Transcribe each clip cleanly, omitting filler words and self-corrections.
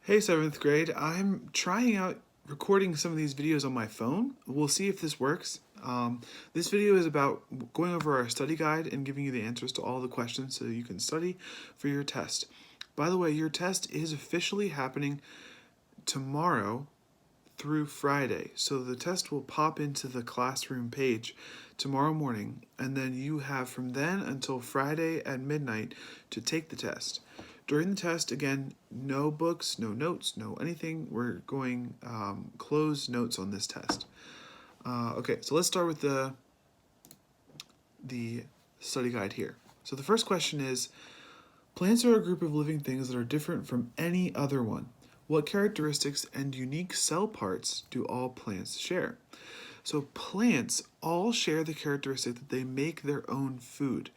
Hey, 7th grade. I'm trying out recording some of these videos on my phone. We'll see if this works. This video is about going over our study guide and giving you the answers to all the questions so you can study for your test. By the way, your test is officially happening tomorrow through Friday. So the test will pop into the classroom page tomorrow morning, and then you have from then until Friday at midnight to take the test. During the test, again, no books, no notes, no anything. We're going closed notes on this test. Okay, so let's start with the study guide here. So the first question is, plants are a group of living things that are different from any other one. What characteristics and unique cell parts do all plants share? So plants all share the characteristic that they make their own food.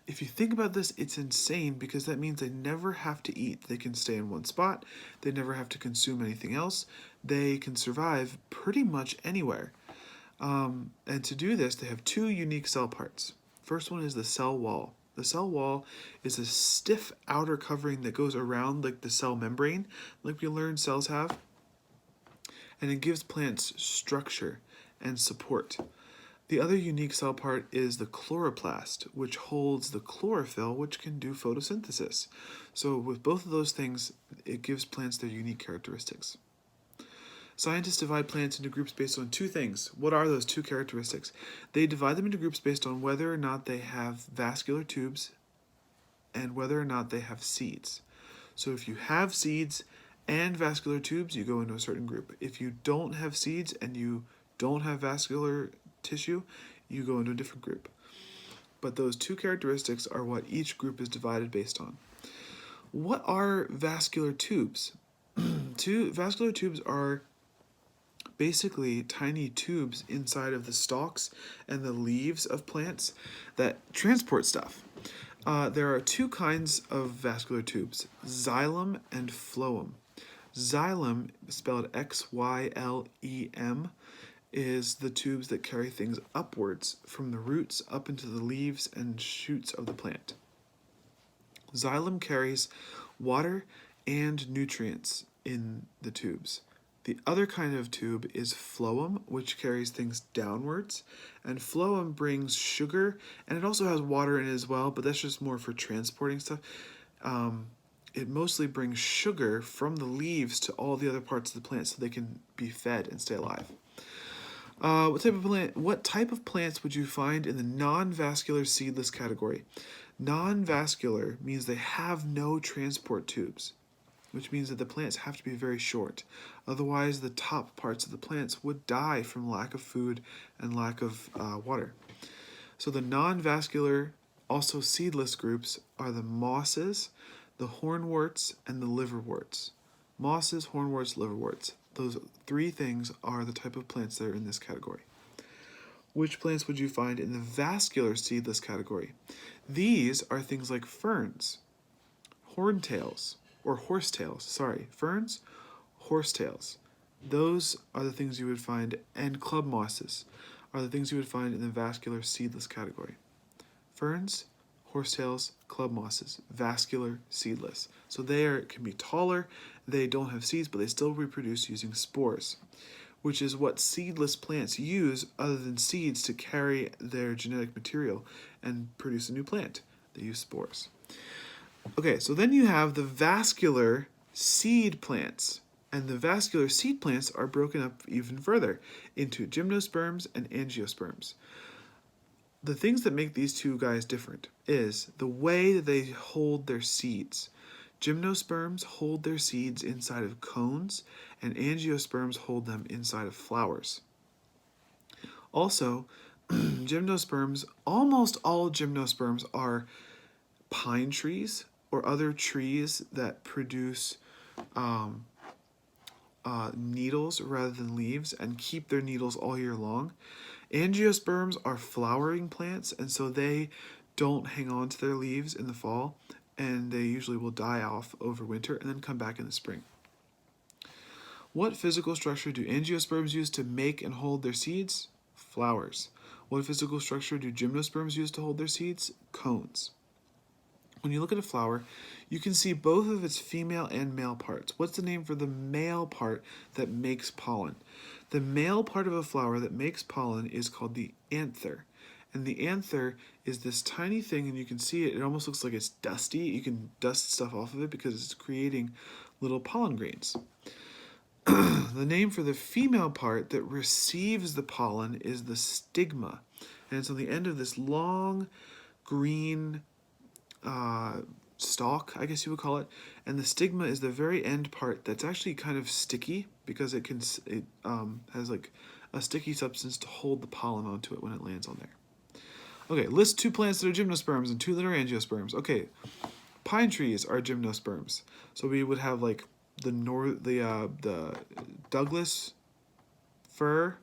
If you think about this, it's insane because that means they never have to eat. They can stay in one spot. They never have to consume anything else. They can survive pretty much anywhere. And to do this, they have two unique cell parts. First one is the cell wall. The cell wall is a stiff outer covering that goes around like the cell membrane, like we learned cells have, and it gives plants structure and support. The other unique cell part is the chloroplast, which holds the chlorophyll, which can do photosynthesis. So with both of those things, it gives plants their unique characteristics. Scientists divide plants into groups based on two things. What are those two characteristics? They divide them into groups based on whether or not they have vascular tubes and whether or not they have seeds. So if you have seeds and vascular tubes, you go into a certain group. If you don't have seeds and you don't have vascular tissue, you go into a different group. But those two characteristics are what each group is divided based on. What are vascular tubes? Vascular tubes are basically tiny tubes inside of the stalks and the leaves of plants that transport stuff. There are two kinds of vascular tubes, xylem and phloem. Xylem, spelled Xylem, is the tubes that carry things upwards from the roots up into the leaves and shoots of the plant. Xylem carries water and nutrients in the tubes. The other kind of tube is phloem, which carries things downwards, and phloem brings sugar, and it also has water in it as well, but that's just more for transporting stuff. It mostly brings sugar from the leaves to all the other parts of the plant so they can be fed and stay alive. What type of plants would you find in the non-vascular seedless category? Non-vascular means they have no transport tubes, which means that the plants have to be very short. Otherwise, the top parts of the plants would die from lack of food and lack of water. So the non-vascular, also seedless groups are the mosses, the hornworts, and the liverworts. Mosses, hornworts, liverworts. Those three things are the type of plants that are in this category. Which plants would you find in the vascular seedless category? These are things like ferns, horntails, or horsetails, ferns, horsetails. Those are the things you would find, and club mosses are the things you would find in the vascular seedless category. Ferns, horsetails, club mosses, vascular, seedless. So they can be taller, they don't have seeds, but they still reproduce using spores, which is what seedless plants use other than seeds to carry their genetic material and produce a new plant. They use spores. Okay, so then you have the vascular seed plants. And the vascular seed plants are broken up even further into gymnosperms and angiosperms. The things that make these two guys different is the way that they hold their seeds. Gymnosperms hold their seeds inside of cones, and angiosperms hold them inside of flowers. Also, almost all gymnosperms are pine trees or other trees that produce needles rather than leaves and keep their needles all year long. Angiosperms are flowering plants, and so they don't hang on to their leaves in the fall, and they usually will die off over winter and then come back in the spring. What physical structure do angiosperms use to make and hold their seeds? Flowers. What physical structure do gymnosperms use to hold their seeds? Cones. when you look at a flower, you can see both of its female and male parts. What's the name for the male part that makes pollen? The male part of a flower that makes pollen is called the anther. And the anther is this tiny thing, and you can see it. It almost looks like it's dusty. You can dust stuff off of it because it's creating little pollen grains. The name for the female part that receives the pollen is the stigma. And it's on the end of this long green stalk, I guess you would call it. And the stigma is the very end part that's actually kind of sticky because it has like a sticky substance to hold the pollen onto it when it lands on there. Okay, list 2 plants that are gymnosperms and 2 that are angiosperms. Okay, pine trees are gymnosperms. So we would have like the Douglas fir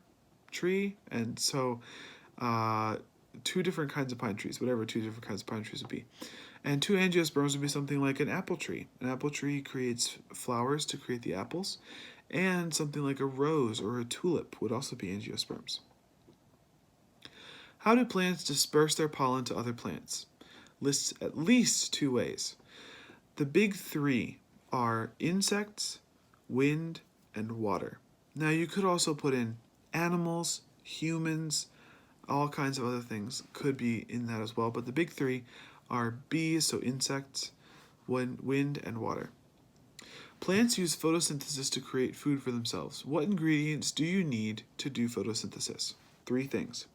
tree, and so 2 different kinds of pine trees, whatever 2 different kinds of pine trees would be. And 2 angiosperms would be something like an apple tree. An apple tree creates flowers to create the apples, and something like a rose or a tulip would also be angiosperms. How do plants disperse their pollen to other plants? Lists at least 2 ways. The big 3 are insects, wind, and water. Now you could also put in animals, humans, all kinds of other things could be in that as well, but the big 3 are bees, so insects, wind, and water. Plants use photosynthesis to create food for themselves. What ingredients do you need to do photosynthesis? 3 things: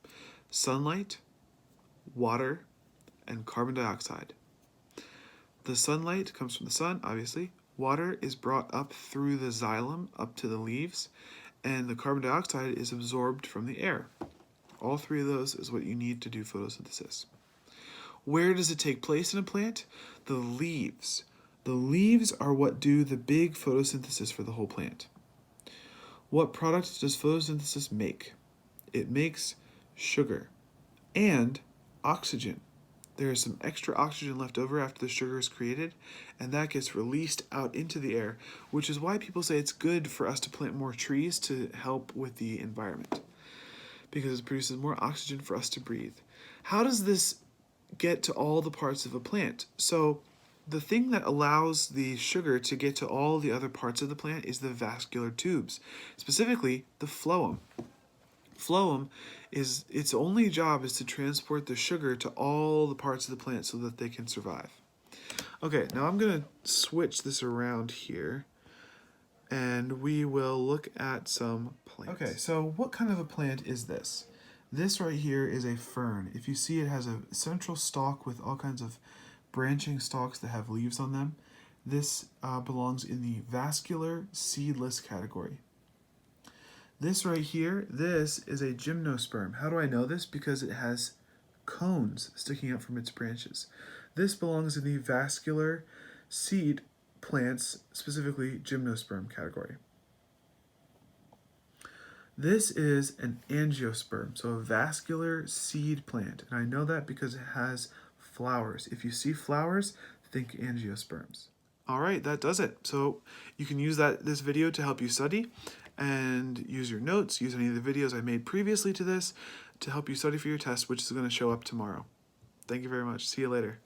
sunlight, water, and carbon dioxide. The sunlight comes from the sun, obviously. Water is brought up through the xylem up to the leaves, and the carbon dioxide is absorbed from the air. All 3 of those is what you need to do photosynthesis. Where does it take place in a plant? The leaves. The leaves are what do the big photosynthesis for the whole plant. What product does photosynthesis make? It makes sugar and oxygen. There is some extra oxygen left over after the sugar is created, and that gets released out into the air, which is why people say it's good for us to plant more trees to help with the environment, because it produces more oxygen for us to breathe. How does this get to all the parts of a plant? So the thing that allows the sugar to get to all the other parts of the plant is the vascular tubes, specifically the phloem. Phloem is its only job is to transport the sugar to all the parts of the plant so that they can survive. Okay, now I'm going to switch this around here, and we will look at some plants. Okay, so what kind of a plant is this? This right here is a fern. If you see, it has a central stalk with all kinds of branching stalks that have leaves on them. This belongs in the vascular seedless category. This right here, this is a gymnosperm. How do I know this? Because it has cones sticking out from its branches. This belongs in the vascular seed plants, specifically gymnosperm category. This is an angiosperm, so a vascular seed plant. And I know that because it has flowers. If you see flowers, think angiosperms. All right, that does it. So you can use this video to help you study, and use your notes, use any of the videos I made previously to this to help you study for your test, which is going to show up tomorrow. Thank you very much. See you later.